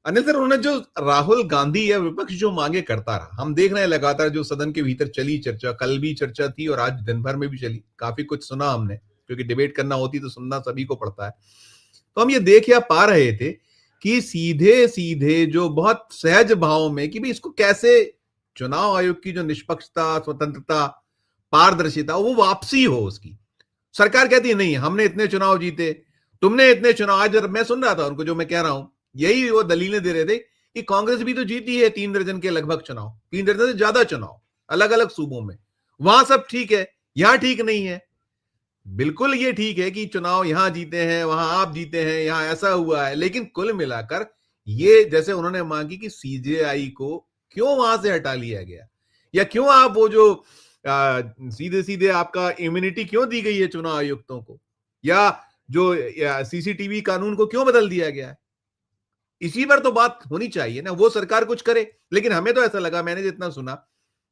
Anil sir, उन्होंने जो राहुल गांधी या विपक्ष जो मांगे करता रहा, हम देख रहे हैं लगातार जो सदन के भीतर चली चर्चा, कल भी चर्चा थी और आज दिन भर में भी चली, काफी कुछ सुना हमने, क्योंकि डिबेट करना होती तो सुनना सभी को पड़ता है। तो हम ये देख या पा रहे थे कि सीधे सीधे जो बहुत सहज भाव में कि भाई इसको कैसे चुनाव आयोग की जो निष्पक्षता, स्वतंत्रता, पारदर्शिता, वो वापसी हो उसकी। सरकार कहती है नहीं, हमने इतने चुनाव जीते, तुमने इतने चुनाव। आज मैं सुन रहा था उनको, जो मैं कह रहा हूं, यही वो दलीलें दे रहे थे कि कांग्रेस भी तो जीती है 3 दर्जन के लगभग चुनाव, 3 दर्जन से ज्यादा चुनाव अलग अलग सूबों में, वहां सब ठीक है, यहां ठीक नहीं है। बिल्कुल ये ठीक है कि चुनाव यहां जीते हैं, वहां आप जीते हैं, यहां ऐसा हुआ है, लेकिन कुल मिलाकर ये जैसे उन्होंने मांगी कि सीजेआई को क्यों वहां से हटा लिया गया, या क्यों आप वो जो सीधे सीधे आपका इम्यूनिटी क्यों दी गई है चुनाव आयुक्तों को, या जो सीसीटीवी कानून को क्यों बदल दिया गया है, इसी पर तो बात होनी चाहिए ना। वो सरकार कुछ करे, लेकिन हमें तो ऐसा लगा, मैंने जितना सुना,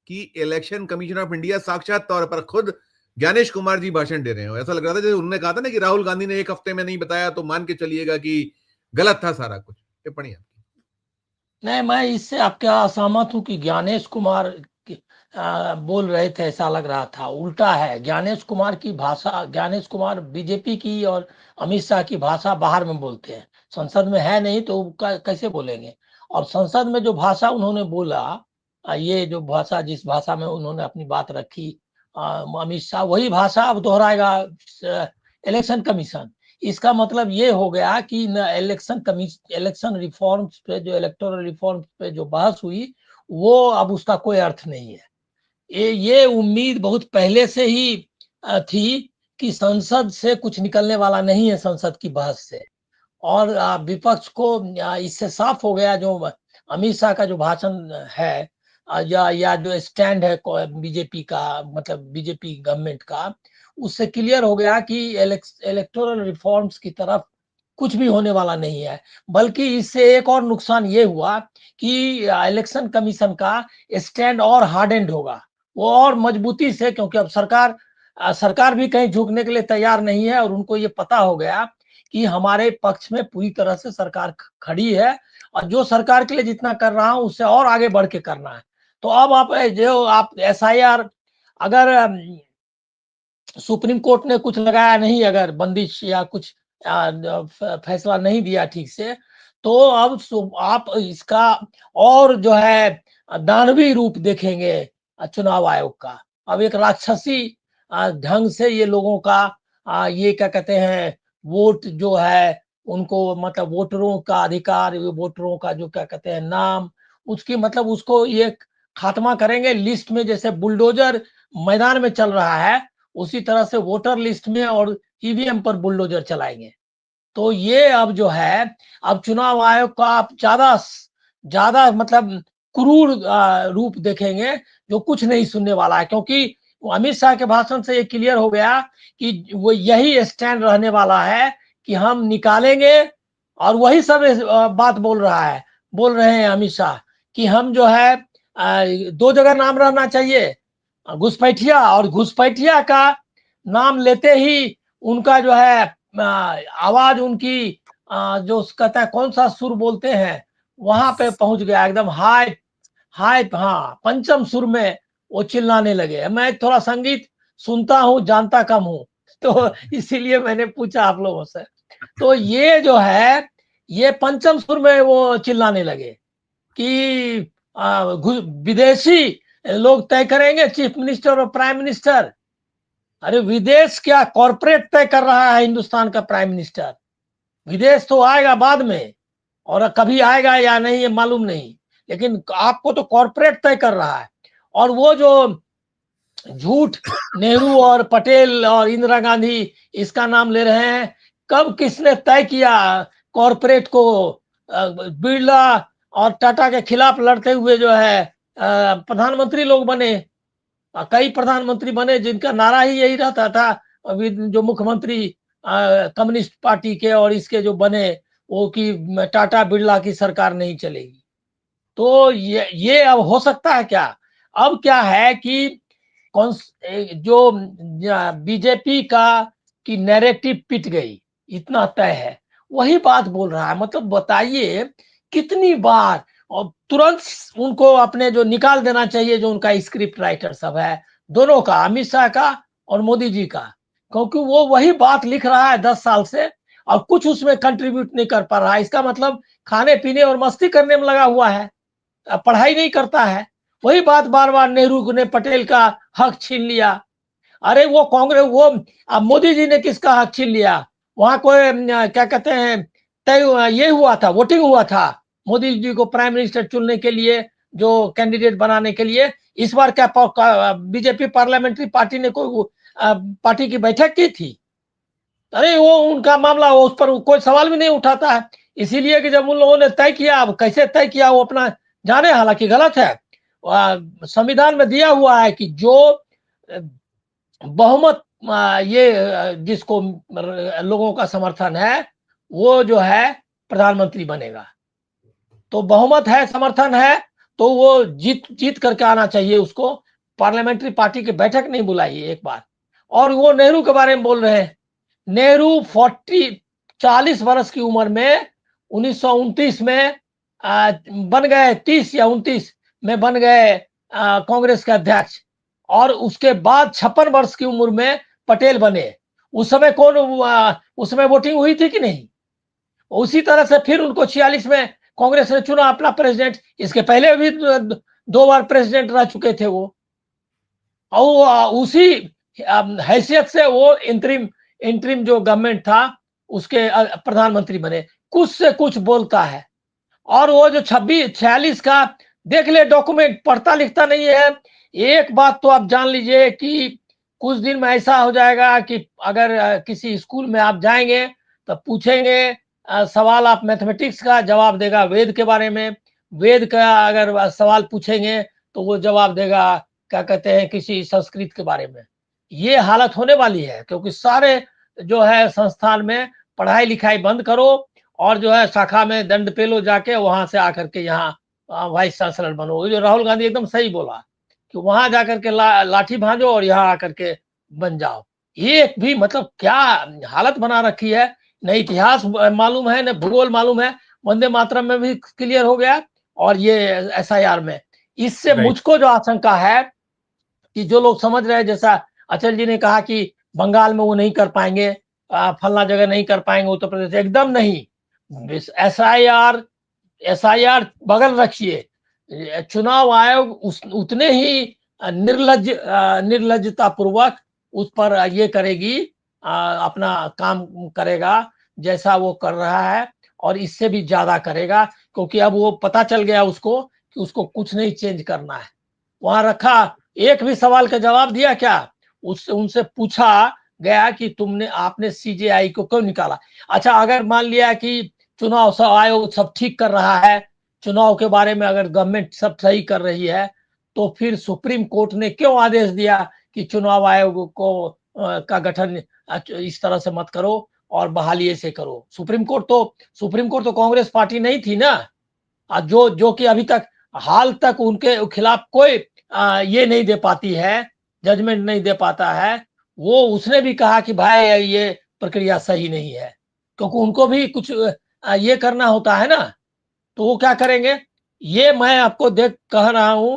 कि इलेक्शन कमीशन ऑफ इंडिया साक्षात तौर पर खुद ज्ञानेश कुमार जी भाषण दे रहे हो। ऐसा लग रहा था जैसे उन्होंने कहा था ना कि राहुल गांधी ने 1 हफ्ते में नहीं बताया तो मान के चलिएगा कि गलत था सारा कुछ। टिप्पणी आपकी। नहीं, मैं इससे आपके असहमत हूँ कि ज्ञानेश कुमार बोल रहे थे, ऐसा लग रहा था। उल्टा है, ज्ञानेश कुमार की भाषा, ज्ञानेश कुमार बीजेपी की और अमित शाह की भाषा बाहर में बोलते हैं, संसद में है नहीं तो कैसे बोलेंगे। और संसद में जो भाषा उन्होंने बोला, ये जो भाषा, जिस भाषा में उन्होंने अपनी बात रखी, अमित शाह वही भाषा अब दोहराएगा इलेक्शन कमीशन। इसका मतलब ये हो गया कि इलेक्शन रिफॉर्म्स पे, जो इलेक्टोरल रिफॉर्म्स पे जो बहस हुई, वो अब उसका कोई अर्थ नहीं है। ये उम्मीद बहुत पहले से ही थी कि संसद से कुछ निकलने वाला नहीं है, संसद की बहस से। और विपक्ष को इससे साफ हो गया, जो अमित शाह का जो भाषण है, या जो स्टैंड है बीजेपी का, मतलब बीजेपी गवर्नमेंट का, उससे क्लियर हो गया कि इलेक्टोरल रिफॉर्म्स की तरफ कुछ भी होने वाला नहीं है। बल्कि इससे एक और नुकसान ये हुआ कि इलेक्शन कमीशन का स्टैंड और हार्डेंड होगा, वो और मजबूती से, क्योंकि अब सरकार भी कहीं झुकने के लिए तैयार नहीं है, और उनको ये पता हो गया कि हमारे पक्ष में पूरी तरह से सरकार खड़ी है, और जो सरकार के लिए जितना कर रहा हूं उससे और आगे बढ़ के करना है। तो अब आप एसआईआर, अगर सुप्रीम कोर्ट ने कुछ लगाया नहीं, अगर बंदिश या कुछ फैसला नहीं दिया ठीक से, तो अब आप इसका और जो है दानवी रूप देखेंगे चुनाव आयोग का। अब एक राक्षसी ढंग से ये लोगों का ये क्या कहते हैं, वोट जो है उनको, मतलब वोटरों का अधिकार, वोटरों का जो क्या कहते हैं नाम, उसकी मतलब उसको ये खात्मा करेंगे लिस्ट में। जैसे बुलडोजर मैदान में चल रहा है, उसी तरह से वोटर लिस्ट में और ईवीएम पर बुलडोजर चलाएंगे। तो ये अब जो है, अब चुनाव आयोग का आप ज्यादा ज्यादा मतलब क्रूर रूप देखेंगे, जो कुछ नहीं सुनने वाला है। क्योंकि अमित शाह के भाषण से ये क्लियर हो गया कि वो यही स्टैंड रहने वाला है कि हम निकालेंगे। और वही सब बात बोल रहे हैं अमित शाह, कि हम जो है 2 जगह नाम रहना चाहिए, घुसपैठिया, और घुसपैठिया का नाम लेते ही उनका जो है आवाज, उनकी जो कहता है कौन सा सुर बोलते हैं, वहां पे पहुंच गया एकदम हाई हाई, हाँ, पंचम सुर में वो चिल्लाने लगे। मैं थोड़ा संगीत सुनता हूँ, जानता कम हूँ, तो इसीलिए मैंने पूछा आप लोगों से। तो ये जो है, ये पंचम सुर में वो चिल्लाने लगे कि विदेशी लोग तय करेंगे चीफ मिनिस्टर और प्राइम मिनिस्टर। अरे विदेश क्या, कॉरपोरेट तय कर रहा है हिंदुस्तान का प्राइम मिनिस्टर। विदेश तो आएगा बाद में, और कभी आएगा या नहीं ये मालूम नहीं, लेकिन आपको तो कॉरपोरेट तय कर रहा है। और वो जो झूठ नेहरू और पटेल और इंदिरा गांधी इसका नाम ले रहे हैं, कब किसने तय किया कॉरपोरेट को? बिरला और टाटा के खिलाफ लड़ते हुए जो है प्रधानमंत्री लोग बने, कई प्रधानमंत्री बने जिनका नारा ही यही रहता था। अभी जो मुख्यमंत्री कम्युनिस्ट पार्टी के और इसके जो बने, वो कि टाटा बिरला की सरकार नहीं चलेगी। तो ये अब हो सकता है क्या? अब क्या है कि कौन जो बीजेपी का की नैरेटिव पिट गई, इतना तय है, वही बात बोल रहा है। मतलब बताइए कितनी बार, और तुरंत उनको अपने जो निकाल देना चाहिए, जो उनका स्क्रिप्ट राइटर सब है दोनों का, अमित शाह का और मोदी जी का, क्योंकि वो वही बात लिख रहा है 10 साल से और कुछ उसमें कंट्रीब्यूट नहीं कर पा रहा है। इसका मतलब खाने पीने और मस्ती करने में लगा हुआ है, पढ़ाई नहीं करता है। वही बात बार बार, नेहरू ने पटेल का हक छीन लिया। अरे वो कांग्रेस, वो अब मोदी जी ने किसका हक छीन लिया? वहां कोई क्या कहते हैं, तय ये हुआ था, वोटिंग हुआ था मोदी जी को प्राइम मिनिस्टर चुनने के लिए, जो कैंडिडेट बनाने के लिए। इस बार क्या बीजेपी पार्लियामेंट्री पार्टी ने कोई पार्टी की बैठक की थी? अरे वो उनका मामला, वो उस पर कोई सवाल भी नहीं उठाता है। इसीलिए कि जब उन लोगों ने तय किया, अब कैसे तय किया वो अपना जाने, हालांकि गलत है। संविधान में दिया हुआ है कि जो बहुमत ये जिसको लोगों का समर्थन है, वो जो है प्रधानमंत्री बनेगा। तो बहुमत है, समर्थन है, तो वो जीत जीत करके आना चाहिए उसको। पार्लियामेंट्री पार्टी की बैठक नहीं बुलाई एक बार। और वो नेहरू के बारे में बोल रहे हैं। नेहरू 40 वर्ष की उम्र में 1929 में बन गए, 30 या 29 में बन गए कांग्रेस के अध्यक्ष। और उसके बाद 56 वर्ष की उम्र में पटेल बने। उस समय कौन उसमें वोटिंग हुई थी कि नहीं? उसी तरह से फिर उनको 46 में कांग्रेस ने चुना अपना प्रेसिडेंट। इसके पहले भी 2 बार प्रेसिडेंट रह चुके थे वो। और उसी हैसियत से वो इंतरिम इंतरिम जो गवर्नमेंट था उसके प्रधानमंत्री बने। कुछ से कुछ बोलता है। और वो जो 46 का देख ले डॉक्यूमेंट, पढ़ता लिखता नहीं है। एक बात तो आप जान लीजिए कि कुछ दिन में ऐसा हो जाएगा कि अगर किसी स्कूल में आप जाएंगे तो पूछेंगे सवाल, आप मैथमेटिक्स का जवाब देगा वेद के बारे में, वेद का अगर सवाल पूछेंगे तो वो जवाब देगा क्या कहते हैं किसी संस्कृत के बारे में। ये हालत होने वाली है, क्योंकि सारे जो है संस्थान में पढ़ाई लिखाई बंद करो और जो है शाखा में दंड पेलो जाके, वहां से आकर के यहाँ वाइस चांसलर बनो। जो राहुल गांधी एकदम सही बोला कि वहां जाकर के लाठी भांजो और यहाँ आकर के बन जाओ। ये भी मतलब क्या हालत बना रखी है। न इतिहास मालूम है, न भूगोल मालूम है। वंदे मातरम में भी क्लियर हो गया और ये एसआईआर में। इससे राइट। मुझको जो आशंका है कि जो लोग समझ रहे हैं, जैसा अचल जी ने कहा कि बंगाल में वो नहीं कर पाएंगे, फलना जगह नहीं कर पाएंगे, उत्तर प्रदेश, एकदम नहीं। एसआईआर एसआईआर बगल रखिए। चुनाव आयोग उतने ही निर्लजता पूर्वक उस पर ये करेगी, अपना काम करेगा जैसा वो कर रहा है, और इससे भी ज्यादा करेगा। क्योंकि अब वो पता चल गया उसको कि उसको कुछ नहीं चेंज करना है। वहां रखा, एक भी सवाल का जवाब दिया क्या? उससे उनसे पूछा गया कि तुमने आपने सीजेआई को क्यों निकाला? अच्छा, अगर मान लिया कि चुनाव सब आयोग सब ठीक कर रहा है, चुनाव के बारे में अगर गवर्नमेंट सब सही कर रही है, तो फिर सुप्रीम कोर्ट ने क्यों आदेश दिया कि चुनाव आयोग को का गठन इस तरह से मत करो और बहाली ऐसे करो? सुप्रीम कोर्ट तो कांग्रेस पार्टी नहीं थी ना। जो जो कि अभी तक, हाल तक उनके खिलाफ कोई ये नहीं दे पाती है, जजमेंट नहीं दे पाता है। वो उसने भी कहा कि भाई ये प्रक्रिया सही नहीं है, क्योंकि उनको भी कुछ ये करना होता है ना। तो वो क्या करेंगे? ये मैं आपको देख कह रहा हूं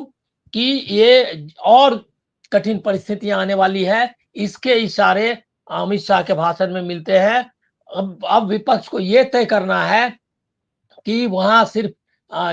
कि ये और कठिन परिस्थितियां आने वाली है। इसके इशारे अमित शाह के भाषण में मिलते हैं। अब विपक्ष को ये तय करना है कि वहां सिर्फ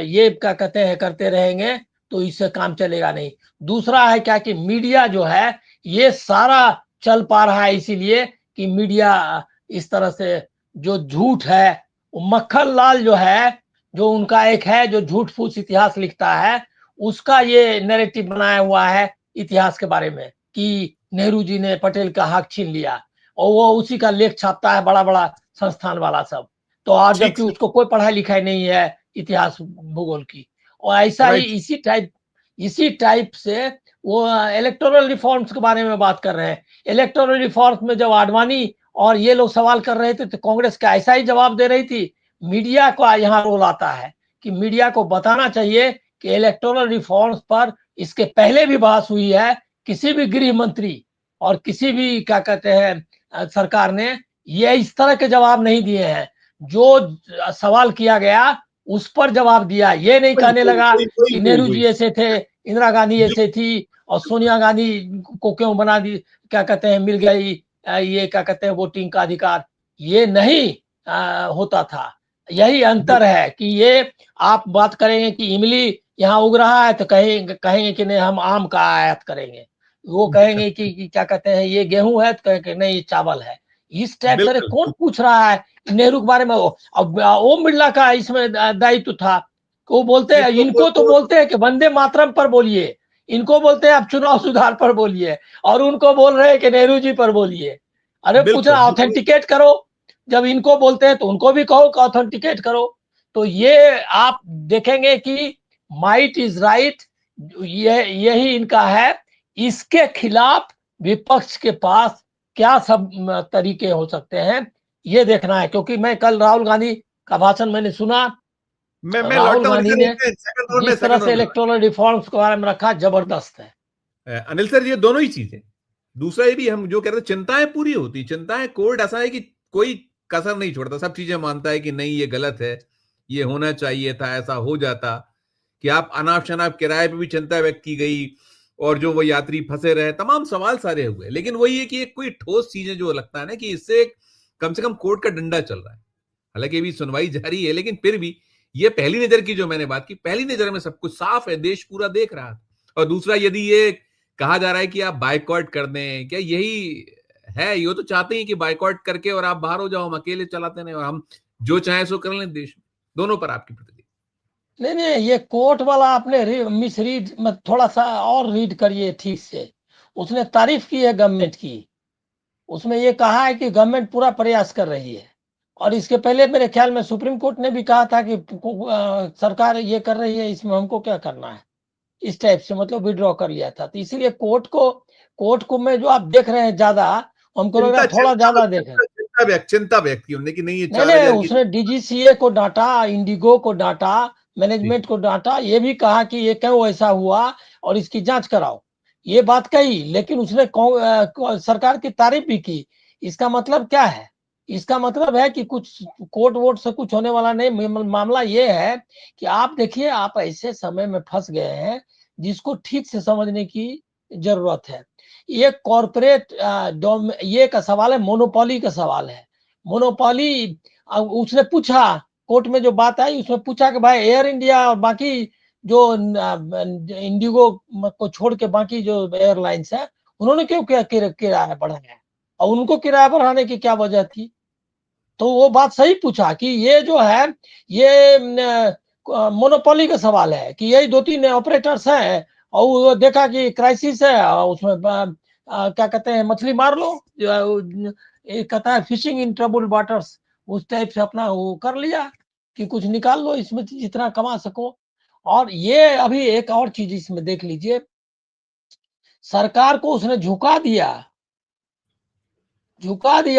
ये क्या कहते हैं करते रहेंगे तो इससे काम चलेगा नहीं। दूसरा है क्या कि मीडिया जो है ये सारा चल पा रहा है इसीलिए कि मीडिया इस तरह से जो झूठ है, मक्खन लाल जो है, जो उनका एक है जो झूठ फूस इतिहास लिखता है, उसका ये नैरेटिव बनाया हुआ है इतिहास के बारे में कि नेहरू जी ने पटेल का हक छीन लिया, और वो उसी का लेख छापता है बड़ा बड़ा संस्थान वाला सब। तो आज ठीक जबकि सर। उसको कोई पढ़ाई लिखाई नहीं है इतिहास भूगोल की। और ऐसा ही राइट। इसी टाइप से वो इलेक्टोरल रिफॉर्म्स के बारे में बात कर रहे हैं। इलेक्टोरल रिफॉर्म्स में जब आडवाणी और ये लोग सवाल कर रहे थे तो कांग्रेस का ऐसा ही जवाब दे रही थी। मीडिया का यहाँ रोल आता है कि मीडिया को बताना चाहिए कि इलेक्टोरल रिफॉर्म्स पर इसके पहले भी बहस हुई है। किसी भी गृह मंत्री और किसी भी क्या कहते हैं सरकार ने ये इस तरह के जवाब नहीं दिए हैं। जो सवाल किया गया उस पर जवाब दिया। ये नहीं वही कहने वही लगा वही वही कि वही नेहरू वही जी ऐसे थे, इंदिरा गांधी जो ऐसे थी और सोनिया गांधी को क्यों बना दी, क्या कहते हैं, मिल गई ये क्या कहते हैं वोटिंग का अधिकार। ये नहीं होता था। यही जो अंतर है कि ये आप बात करेंगे कि इमली यहाँ उग रहा है तो कहेंगे कहेंगे कि नहीं हम आम का आयात करेंगे। वो कहेंगे कि क्या कहते हैं ये गेहूं है तो कहेंगे नहीं ये चावल है। इस टाइप से बिल्कुल कौन पूछ रहा है नेहरू के बारे में। अब ओम बिरला का इसमें दायित्व था। वो बोलते नहीं हैं, तो इनको तो बोलते हैं कि वंदे मातरम पर बोलिए, इनको बोलते हैं आप चुनाव सुधार पर बोलिए, और उनको बोल रहे हैं कि नेहरू जी पर बोलिए। अरे पूछना बिल्कुल बिल्कुल ऑथेंटिकेट करो। जब इनको बोलते हैं तो उनको भी कहो कि ऑथेंटिकेट करो। तो ये आप देखेंगे कि माइट इज राइट, ये यही इनका है। इसके खिलाफ विपक्ष के पास क्या सब तरीके हो सकते हैं ये देखना है। क्योंकि मैं कल राहुल गांधी का भाषण मैंने सुना। मैं राहुल लौटता हूँ गांधी अनिल ने सर, सेकंड राउंड में जिस तरह सेकंड से राउंड में इलेक्टोरल रिफॉर्म्स के बारे में रखा, जबरदस्त है। अनिल सर ये दोनों ही चीजें। दूसरा ये भी हम जो कह रहे थे, चिंताएं पूरी होती, चिंताएं कोर्ट ऐसा है कि कोई कसर नहीं छोड़ता, सब चीजें मानता है कि नहीं ये गलत है, ये होना चाहिए था, ऐसा हो जाता कि आप अनाप शनाप किराए पे भी चिंता व्यक्त की गई, और जो वो यात्री फंसे रहे, तमाम सवाल सारे हुए। लेकिन वही है कि एक कोई ठोस चीजें जो लगता है ना कि इससे कम से कम कोर्ट का डंडा चल रहा है। हालांकि अभी सुनवाई जारी है, लेकिन फिर भी ये पहली नजर की जो मैंने बात की, पहली नजर में सब कुछ साफ है, देश पूरा देख रहा था। और दूसरा, यदि ये कहा जा रहा है कि आप बाइकआउट कर दें, क्या यही है? ये तो चाहते हैं कि बाइकआउट करके और आप बाहर हो जाओ, हम अकेले चलाते नहीं और हम जो चाहे सो कर लें देश में। दोनों पर आपकी प्रतिक्रिया? नहीं नहीं, ये कोर्ट वाला आपने मिस रीड मत, थोड़ा सा और रीड करिए ठीक से। उसने तारीफ की है गवर्नमेंट की। उसमें ये कहा है कि गवर्नमेंट पूरा प्रयास कर रही है। और इसके पहले मेरे ख्याल में सुप्रीम कोर्ट ने भी कहा था कि सरकार ये कर रही है, इसमें हमको क्या करना है। इस टाइप से मतलब विड्रॉ कर लिया था। तो इसीलिए कोर्ट को में जो आप देख रहे हैं ज्यादा, हमको लग रहा चिंता है थोड़ा चिंता ज्यादा देखें। चिंता चिंता व्यक्त की उन्होंने कि नहीं, ये नहीं चार नहीं, हजार की उसने डीजीसीए को डांटा, इंडिगो को डांटा, जी, मैनेजमेंट को डांटा, ये भी कहा कि ये क्यों ऐसा हुआ और इसकी जांच कराओ। ये बात कही, लेकिन उसने सरकार की तारीफ भी की। इसका मतलब क्या है? इसका मतलब है कि कुछ कोर्ट वोट से कुछ होने वाला नहीं। मामला ये है कि आप देखिए, आप ऐसे समय में फंस गए हैं जिसको ठीक से समझने की जरूरत है। ये कॉरपोरेट ये का सवाल है, मोनोपोली का सवाल है। मोनोपोली, उसने पूछा, कोर्ट में जो बात आई उसमें पूछा कि भाई एयर इंडिया और बाकी जो इंडिगो को छोड़ के बाकी जो एयरलाइंस है, उन्होंने क्यों किराया बढ़ाया है और उनको किराया बढ़ाने की क्या वजह थी। तो वो बात सही पूछा कि ये जो है ये मोनोपोली का सवाल है कि यही दो तीन ऑपरेटर्स हैं और वो देखा कि क्राइसिस है और उसमें क्या कहते हैं मछली मार लो, ये कहता है फिशिंग इन ट्रबल वाटर्स। उस टाइप से अपना वो कर लिया कि कुछ निकाल लो इसमें जितना कमा सको। और ये अभी एक और चीज इसमें देख लीजिए, सरकार को उसने झुका दिया।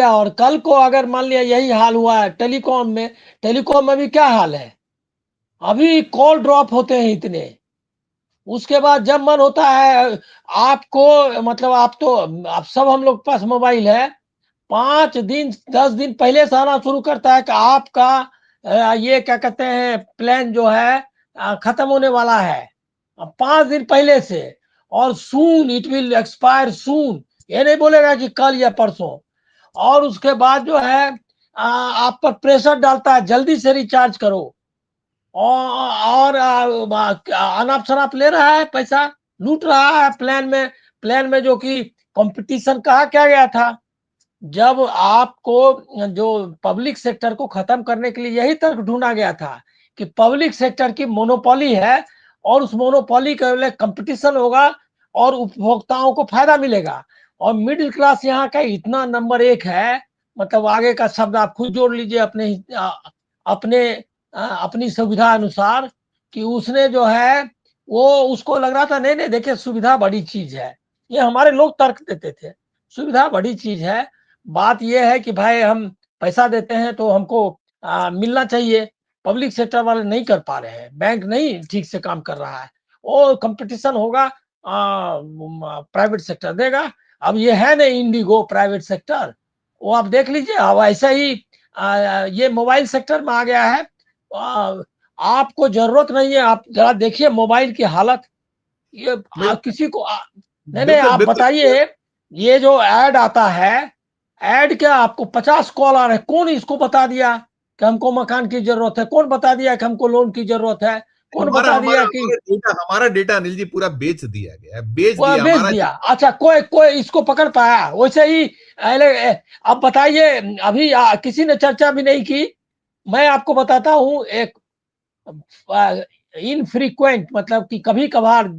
और कल को अगर मान लिया यही हाल हुआ है टेलीकॉम में भी क्या हाल है। अभी कॉल ड्रॉप होते हैं इतने। उसके बाद जब मन होता है आपको, मतलब आप सब हम लोग के पास मोबाइल है, 5 दिन 10 दिन पहले से आना शुरू करता है कि आपका ये क्या कहते हैं प्लान जो है खत्म होने वाला है। 5 दिन पहले से। और सून इट विल एक्सपायर सून, ये नहीं बोलेगा कि कल या परसों। और उसके बाद जो है आप पर प्रेशर डालता है जल्दी से रिचार्ज करो। और अनाप शनाप ले रहा है पैसा, लूट रहा है प्लान में जो कि कंपटीशन कहा क्या गया था। जब आपको जो पब्लिक सेक्टर को खत्म करने के लिए यही तर्क ढूंढा गया था कि पब्लिक सेक्टर की मोनोपोली है और उस मोनोपोली के लिए कंपटीशन होगा और उपभोक्ताओं को फायदा मिलेगा। और मिडिल क्लास यहाँ का इतना नंबर 1 है, मतलब आगे का शब्द आप खुद जोड़ लीजिए अपने अपनी सुविधा अनुसार, कि उसने जो है वो उसको लग रहा था नहीं नहीं देखिए सुविधा बड़ी चीज है। ये हमारे लोग तर्क देते थे, सुविधा बड़ी चीज है। बात यह है कि भाई हम पैसा देते हैं तो हमको मिलना चाहिए। पब्लिक सेक्टर वाले नहीं कर पा रहे हैं, बैंक नहीं ठीक से काम कर रहा है, और कंपटीशन होगा प्राइवेट सेक्टर देगा। अब ये है नहीं इंडिगो प्राइवेट सेक्टर, वो आप देख लीजिए। अब ऐसा ही ये मोबाइल सेक्टर में आ गया है। आपको जरूरत नहीं है। आप जरा देखिए मोबाइल की हालत, ये किसी को नहीं नहीं, बिल्कुल आप बिल्कुल। बताइए, ये जो ऐड आता है, ऐड क्या आपको 50 कॉल आ रहे हैं, कौन इसको बता दिया कि हमको मकान की जरूरत है, कौन बता दिया कि हमको लोन की जरूरत है, कौन हमारा बता हमारा दिया कि हमारा डेटा अनिल जी पूरा बेच दिया गया है, बेच वो दिया बेच हमारा। दिया। अच्छा, कोई कोई इसको पकड़ पाया? वैसे ही अब बताइए, अभी किसी ने चर्चा भी नहीं की। मैं आपको बताता हूँ, एक इनफ्रीक्वेंट, मतलब कि कभी कभार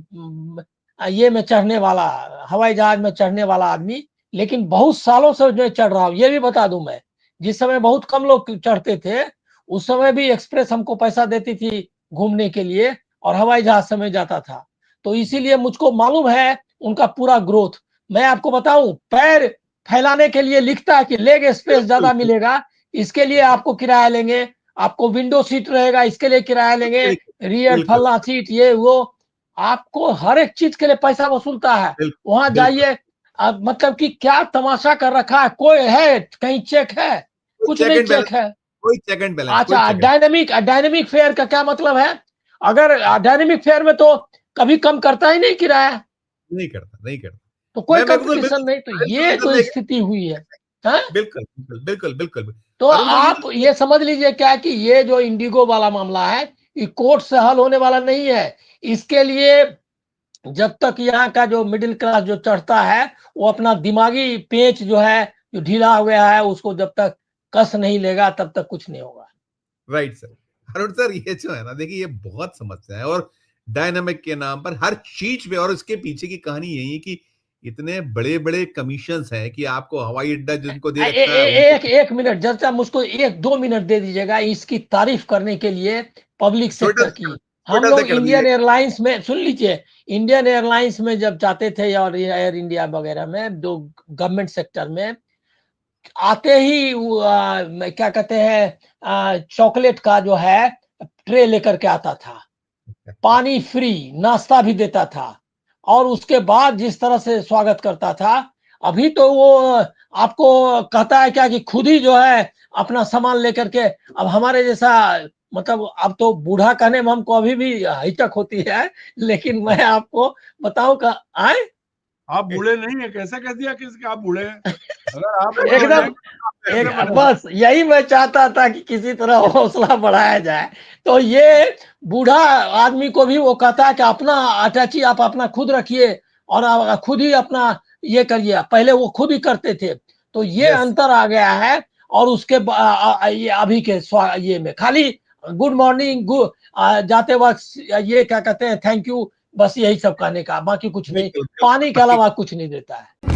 ये में चढ़ने वाला, हवाई जहाज में चढ़ने वाला आदमी, लेकिन बहुत सालों से जो चढ़ रहा हूँ, ये भी बता दूं मैं। जिस समय बहुत कम लोग चढ़ते थे, उस समय भी एक्सप्रेस हमको पैसा देती थी घूमने के लिए, और हवाई जहाज से मैं जाता था। तो इसीलिए मुझको मालूम है उनका पूरा ग्रोथ। मैं आपको बताऊं, पैर फैलाने के लिए लिखता है कि लेग स्पेस बिल्कुल ज्यादा मिलेगा, इसके लिए आपको किराया लेंगे, आपको विंडो सीट रहेगा इसके लिए किराया लेंगे, रियर बिल्कुल फलना सीट, ये वो, आपको हर एक चीज के लिए पैसा वसूलता है। वहां बिल्कुल। जाइए, मतलब कि क्या तमाशा कर रखा है, कोई है कहीं चेक है? कोई कुछ चेक नहीं एंड बैलेंस, चेक है। कोई चेक एंड बैलेंस, कोई अच्छा, check and. Dynamic dynamic fair का क्या मतलब है? अगर डायनेमिक फेयर में तो कभी कम करता ही नहीं किराया, नहीं करता, नहीं करता। तो कोई मैं बिल्कुल कंपटीशन बिल्कुल नहीं। तो बिल्कुल ये उधर जो लेके, स्थिति हुई है, हाँ? बिल्कुल बिल्कुल बिल्कुल बिल्कुल बिल्कुल। तो अरुण सर, ये आप तो ये समझ लीजिए क्या कि ये जो इंडिगो वाला मामला है, ये कोर्ट से हल होने वाला नहीं है। इसके लिए जब तक यहाँ का जो मिडिल क्लास जो चढ़ता है, वो अपना दिमागी पेच जो है, जो ढीला हो गया है, उसको जब तक कस नहीं लेगा, तब तक कुछ नहीं होगा। Right sir. अरुण सर, ये जो है ना, देखिए, ये बहुत समस्या है, और डायनामिक के नाम पर हर चीज पे, और इसके पीछे की कहानी यही है कि इतने बड़े बड़े कमीशंस हैं कि आपको हवाई अड्डा जिनको दे रखा है उनको। एक एक मिनट जरा मुझको एक दो मिनट दे दीजिएगा इसकी तारीफ करने के लिए, पब्लिक छोटा सेक्टर की। हम छोटा सा लोग कर इंडियन दीजिएगा। एयरलाइंस में, सुन लीजिए, इंडियन एयरलाइंस में जब जाते थे, और एयर इंडिया वगैरह में, जो गवर्नमेंट सेक्टर में, आते ही क्या कहते हैं, चॉकलेट का जो है ट्रे लेकर के आता था, पानी फ्री, नाश्ता भी देता था, और उसके बाद जिस तरह से स्वागत करता था। अभी तो वो आपको कहता है क्या कि खुद ही जो है अपना सामान लेकर के, अब हमारे जैसा, मतलब अब तो बूढ़ा कहने में हमको अभी भी हिचक होती है, लेकिन मैं आपको बताऊं का आए, आप बूढ़े नहीं है, कैसे कह दिया किसी का आप बूढ़े हैं? अगर आप बूढ़े हो एकदम जाएंगे तो आप कैसे एक, बने? बस यही मैं चाहता था कि किसी तरह हौसला बढ़ाया जाए। तो ये बूढ़ा आदमी को भी वो कहता है कि अपना अटैची आप अपना खुद रखिए, और आप खुद ही अपना ये करिए। पहले वो खुद ही करते थे, तो ये यस। अंतर आ गया है। और उसके ये अभी के ये में खाली गुड मॉर्निंग, जाते वक्त ये क्या कहते हैं, थैंक यू, बस यही सब कहने का, बाकी कुछ नहीं, बिल्कुल पानी के बिल्कुल। अलावा कुछ नहीं देता है।